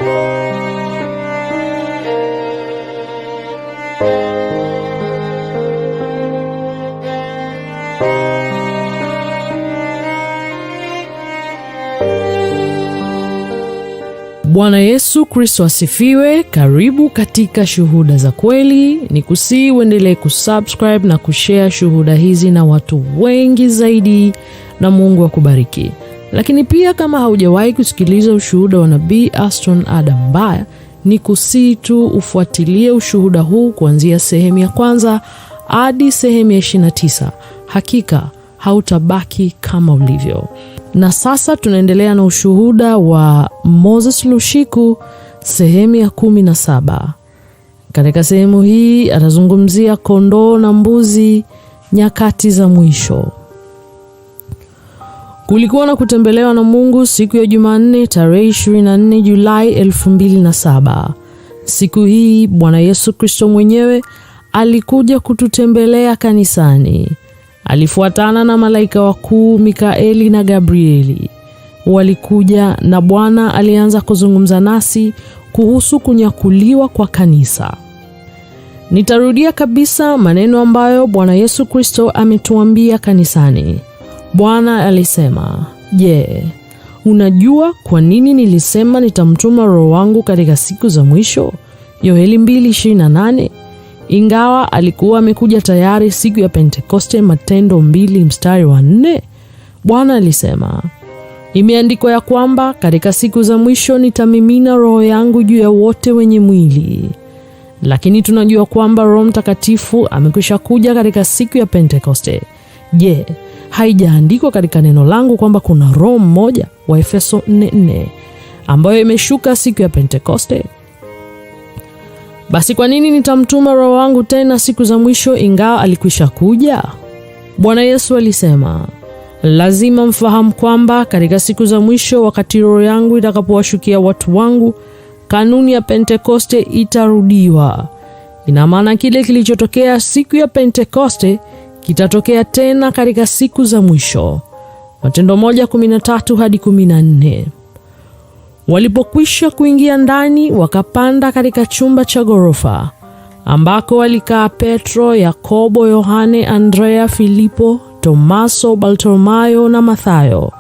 Bwana Yesu Kristo asifiwe. Karibu katika Shuhuda za Kweli. Nikusihi uendelee kusubscribe na kushare shuhuda hizi na watu wengi zaidi, na Mungu akubariki. Lakini pia kama haujawahi kusikiliza ushuhuda wa Nabii Aston Adam Mbaya, nikusihi tu ufuatilie ushuhuda huu kuanzia sehemu ya kwanza hadi sehemu ya 29. Hakika hautabaki kama ulivyo. Na sasa tunaendelea na ushuhuda wa Moses Lushiku sehemu ya 17. Katika sehemu hii atazungumzia kondoo na mbuzi nyakati za mwisho. Kulikuwa na kutembelewa na Mungu siku ya Jumanne tarehe 24 Julai 2007. Siku hii Bwana Yesu Kristo mwenyewe alikuja kututembelea kanisani. Alifuatana na malaika wakuu Mikaeli na Gabrieli. Walikuja na Bwana alianza kuzungumza nasi kuhusu kunyakuliwa kwa kanisa. Nitarudia kabisa maneno ambayo Bwana Yesu Kristo ametuambia kanisani. Bwana alisema, "Je, unajua kwa nini nilisema nitamtuma Roho wangu katika siku za mwisho?" Yoeli 2:28. Ingawa alikuwa amekuja tayari siku ya Pentekoste, Matendo 2:4, Bwana alisema, "Imeandikwa ya kwamba katika siku za mwisho nitamimina Roho yangu juu ya wote wenye mwili." Lakini tunajua kwamba Roho Mtakatifu amekwisha kuja katika siku ya Pentekoste. Je, haijaandikwa katika neno langu kwamba kuna Roho mmoja, wa Efeso 4:4, ambayo imeshuka siku ya Pentekoste? Basi kwa nini nitamtuma Roho wangu tena siku za mwisho ingawa alikwisha kuja? Bwana Yesu alisema, "Lazima mfahamu kwamba katika siku za mwisho, wakati Roho yangu itakapowashukia watu wangu, kanuni ya Pentekoste itarudiwa." Ina maana kile kilichotokea siku ya Pentekoste kitatokea tena katika siku za mwisho. Matendo 1:13 hadi 14. Walipokwisha kuingia ndani, wakapanda katika chumba cha ghorofa ambako walikaa Petro, Yakobo, Yohane, Andrea, Filipo, Tomaso, Bartolomayo na Mathayo,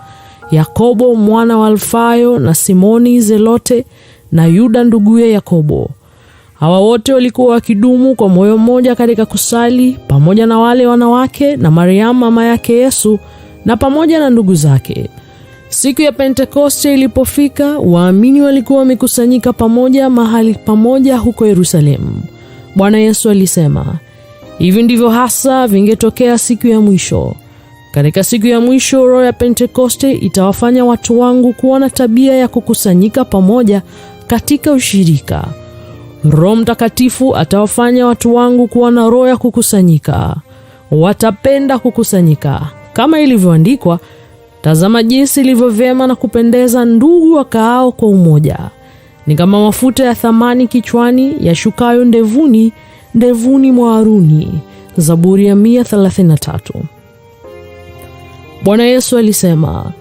Yakobo mwana wa Alfayo na Simoni Zelote na Yuda nduguye Yakobo. Hawa wote walikuwa wakidumu kwa moyo mmoja katika kusali, pamoja na wale wanawake na Mariamu mama yake Yesu, na pamoja na ndugu zake. Siku ya Pentekoste ilipofika, waamini walikuwa wamekusanyika pamoja mahali pamoja huko Yerusalemu. Bwana Yesu alisema, "Hivi ndivyo hasa vingetokea siku ya mwisho. Katika siku ya mwisho, Roho ya Pentekoste itawafanya watu wangu kuwa na tabia ya kukusanyika pamoja katika ushirika. Roho Mtakatifu atawafanya watu wangu kuwa na roho ya kukusanyika. Watapenda kukusanyika. Kama ilivyoandikwa, tazama jinsi ilivyo vyema na kupendeza ndugu wakaao kwa umoja. Ni kama mafuta ya thamani kichwani yashukayo ndevuni mwa Haruni." Zaburi ya 133. Bwana Yesu alisema,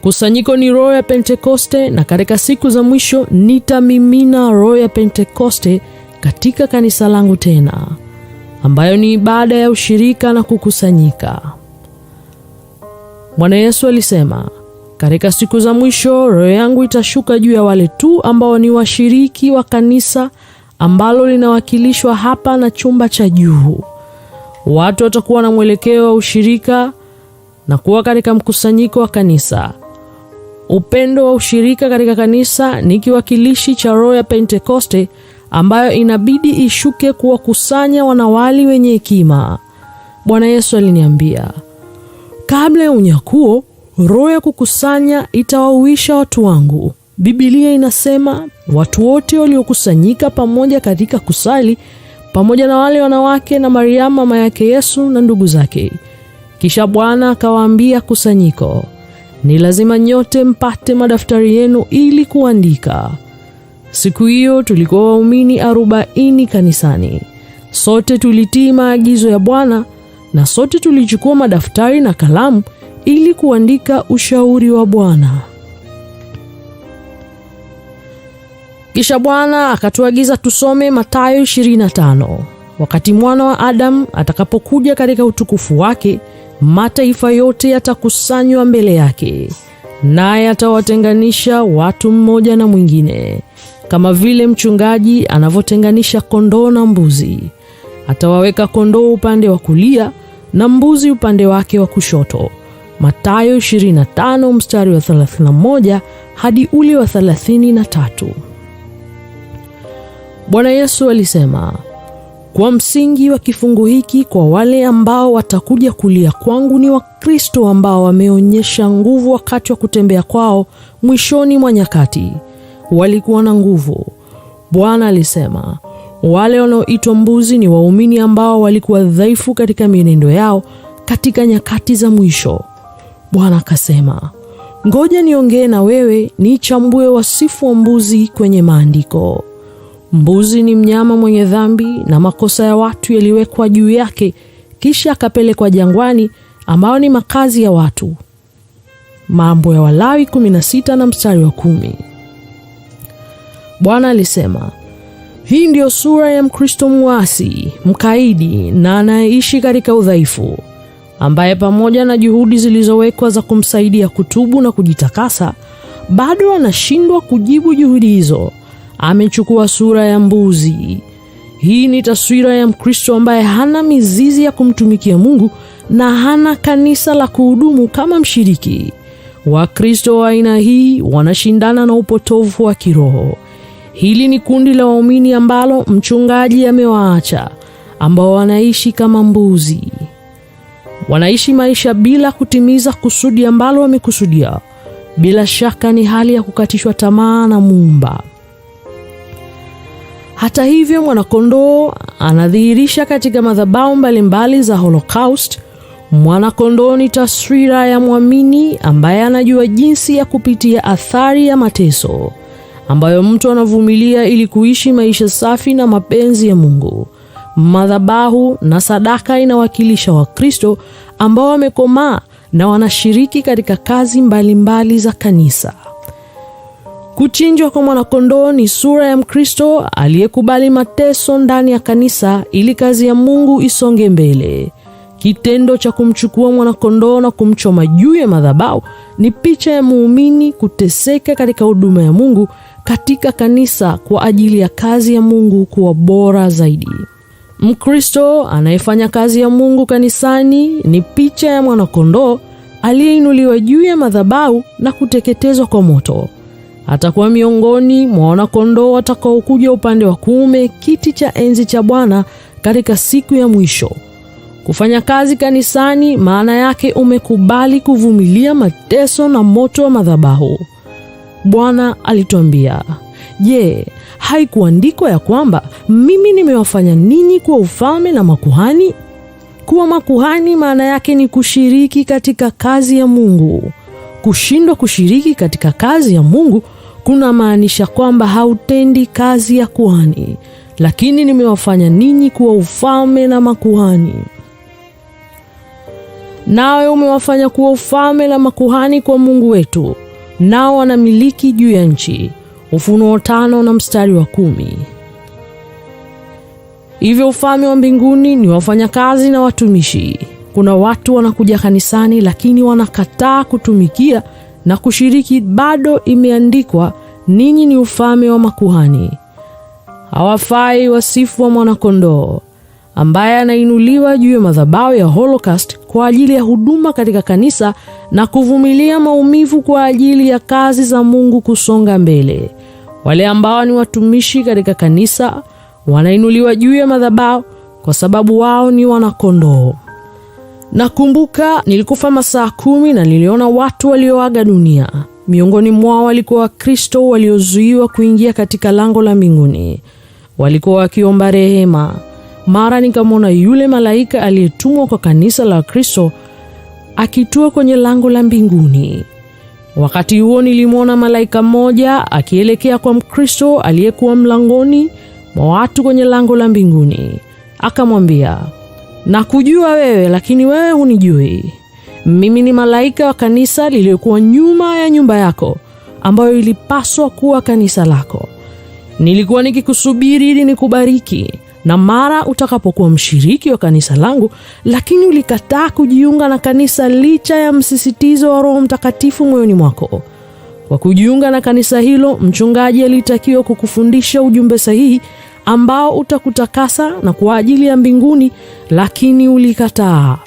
"Kusanyiko ni Roho ya Pentekoste, na katika siku za mwisho nitamimina Roho ya Pentekoste katika kanisa langu tena, ambayo ni ibada ya ushirika na kukusanyika." Bwana Yesu alisema, "Katika siku za mwisho Roho yangu itashuka juu ya wale tu ambao ni washiriki wa kanisa ambalo linawakilishwa hapa na chumba cha juu." Watu watakuwa na mwelekeo wa ushirika na kuwa katika mkusanyiko wa kanisa. Upendo wa ushirika katika kanisa ni kiwakilishi cha Roho ya Pentekoste ambayo inabidi ishuke kuwakusanya wanawali wenye hekima. Bwana Yesu aliniambia, "Kabla ya unyakuo, Roho ya kukusanya itawahuisha watu wangu." Biblia inasema, watu wote waliokusanyika pamoja katika kusali, pamoja na wale wanawake na Mariamu mama yake Yesu na ndugu zake. Kisha Bwana akawaambia kusanyiko, "Ni lazima nyote mpate madaftari yenu ili kuandika." Siku hiyo tulikuwa waumini 40 kanisani. Sote tulitii maagizo ya Bwana, na sote tulichukua madaftari na kalamu ili kuandika ushauri wa Bwana. Kisha Bwana akatuagiza tusome Mathayo 25. Wakati mwana wa Adamu atakapokuja katika utukufu wake, mataifa yote yatakusanywa mbele yake, naye atawatenganisha watu mmoja na mwingine, kama vile mchungaji anavyotenganisha kondoo na mbuzi. Atawaweka kondoo upande wa kulia na mbuzi upande wake wa kushoto. Mathayo 25 mstari wa 31 hadi ule wa 33. Bwana Yesu alisema, kwa msingi wa kifungu hiki, kwa wale ambao watakuja kulia kwangu ni Wakristo ambao wameonyesha nguvu wakati wa kutembea kwao mwishoni mwa nyakati. Walikuwa na nguvu. Bwana alisema, wale wanaoitwa mbuzi ni waumini ambao walikuwa dhaifu katika mienendo yao katika nyakati za mwisho. Bwana akasema, ngoja niongee na wewe, nichambue wasifu wa mbuzi kwenye maandiko. Mbuzi ni mnyama mwenye dhambi na makosa ya watu yaliwekwa juu yake, kisha akapelekwa jangwani ambao ni makazi ya watu. Mambo ya Walawi 16 na mstari wa 10. Bwana alisema, hii ndio sura ya Mkristo muasi, mkaidi na anayeishi katika udhaifu, ambaye pamoja na juhudi zilizowekwa za kumsaidia kutubu na kujitakasa, bado anashindwa kujibu juhudi hizo. Amechukua sura ya mbuzi. Hii ni taswira ya Mkristo ambaye hana mizizi ya kumtumikia Mungu na hana kanisa la kuhudumu kama mshiriki. Wakristo wa aina hii wanashindana na upotovu wa kiroho. Hili ni kundi la waumini ambalo mchungaji amewaacha, ambao wanaishi kama mbuzi. Wanaishi maisha bila kutimiza kusudi ambalo wamekusudia. Bila shaka ni hali ya kukatishwa tamaa na Muumba. Hata hivyo, mwanakondoo anadhihirisha katika madhabahu mbalimbali za Holocaust. Mwanakondoo ni taswira ya mwamini ambaye anajua jinsi ya kupitia athari ya mateso ambayo mtu anavumilia ili kuishi maisha safi na mapenzi ya Mungu. Madhabahu na sadaka inawakilisha Wakristo ambao wamekomaa na wanashiriki katika kazi mbalimbali za kanisa. Kuchinjwa kwa mwanakondoo ni sura ya Mkristo aliyekubali mateso ndani ya kanisa ili kazi ya Mungu isonge mbele. Kitendo cha kumchukua mwanakondoo na kumchoma juu ya madhabahu ni picha ya muumini kuteseka katika huduma ya Mungu katika kanisa kwa ajili ya kazi ya Mungu kuwa bora zaidi. Mkristo anayefanya kazi ya Mungu kanisani ni picha ya mwanakondoo aliyeinuliwa juu ya madhabahu na kuteketezwa kwa moto. Atakuwa miongoni mwa wanakondoo watakaokuja upande wa kuume kiti cha enzi cha Bwana katika siku ya mwisho. Kufanya kazi kanisani maana yake umekubali kuvumilia mateso na moto wa madhabahu. Bwana alituambia, je, haikuandikwa ya kwamba mimi nimewafanya ninyi kuwa ufalme na makuhani? Kuwa makuhani maana yake ni kushiriki katika kazi ya Mungu. Kushindwa kushiriki katika kazi ya Mungu kuna maanisha kwamba hautendi kazi ya kuhani. Lakini nimewafanya ninyi kuwa ufalme na makuhani. Nawe umewafanya kuwa ufalme na makuhani kwa Mungu wetu, nao wanamiliki juu ya nchi. Ufunuo 5 na mstari wa 10. Hivyo ufalme wa mbinguni ni wafanyakazi na watumishi. Kuna watu wanakuja kanisani lakini wanakataa kutumikia na kushiriki. Bado imeandikwa, ninyi ni ufalme wa makuhani. Hawafai wasifu wa mwanakondoo ambaye anainuliwa juu ya madhabahu ya Holocaust kwa ajili ya huduma katika kanisa na kuvumilia maumivu kwa ajili ya kazi za Mungu kusonga mbele. Wale ambao ni watumishi katika kanisa wanainuliwa juu ya madhabahu kwa sababu wao ni wanakondoo. Nakumbuka nilikufa masaa 10 na niliona watu walioaga dunia. Miongoni mwao walikuwa Wakristo waliozuiwa kuingia katika lango la mbinguni. Walikuwa wakiomba rehema. Mara nikamwona yule malaika aliyetumwa kwa kanisa la Kristo akitua kwenye lango la mbinguni. Wakati huo nilimwona malaika mmoja akielekea kwa Mkristo aliyekuwa mlangoni mwa watu kwenye lango la mbinguni. Akamwambia, nakujua wewe, lakini wewe hunijui. Mimi ni malaika wa kanisa lililokuwa nyuma ya nyumba yako, ambayo ilipaswa kuwa kanisa lako. Nilikuwa nikikusubiri ili nikubariki, na mara utakapokuwa mshiriki wa kanisa langu, lakini ulikataa kujiunga na kanisa licha ya msisitizo wa Roho Mtakatifu moyoni mwako. Kwa kujiunga na kanisa hilo, mchungaji alitakiwa kukufundisha ujumbe sahihi ambao utakutakasa na kwa ajili ya mbinguni, lakini ulikataa.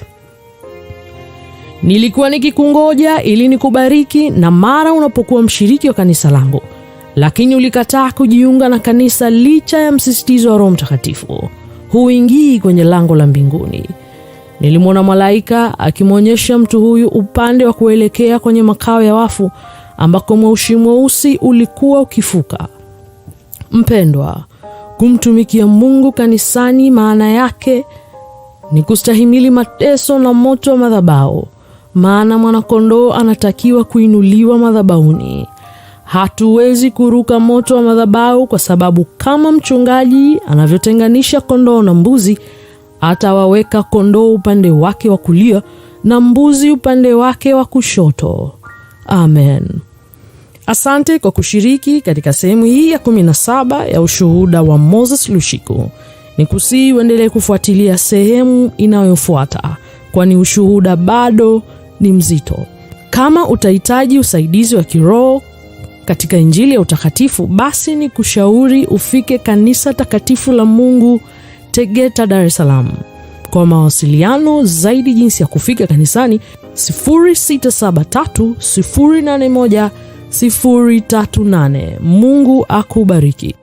Nilikuwa nikikungoja ili nikubariki, na mara unapokuwa mshiriki wa kanisa langu, lakini ulikataa kujiunga na kanisa licha ya msisitizo wa Roho Mtakatifu, huingii kwenye lango la mbinguni. Nilimwona malaika akimwonyesha mtu huyu upande wa kuelekea kwenye makao ya wafu, ambako moshi mweusi ulikuwa ukifuka. Mpendwa, kumtumikia Mungu kanisani maana yake ni kustahimili mateso na moto wa madhabahu, maana mwanakondoo anatakiwa kuinuliwa madhabahuni. Hatuwezi kuruka moto wa madhabahu, kwa sababu kama mchungaji anavyotenganisha kondoo na mbuzi, atawaweka kondoo upande wake wa kulia na mbuzi upande wake wa kushoto. Amen. Asante kwa kushiriki katika sehemu hii ya 17 ya ushuhuda wa Moses Lushiku. Nikusihi uendelee kufuatilia sehemu inayofuata, kwani ushuhuda bado ni mzito. Kama utahitaji usaidizi wa kiroho katika Injili ya utakatifu, basi ni kushauri ufike Kanisa Takatifu la Mungu Tegeta, Dar es Salaam. Kwa mawasiliano zaidi jinsi ya kufika kanisani, 0673081038. Mungu akubariki.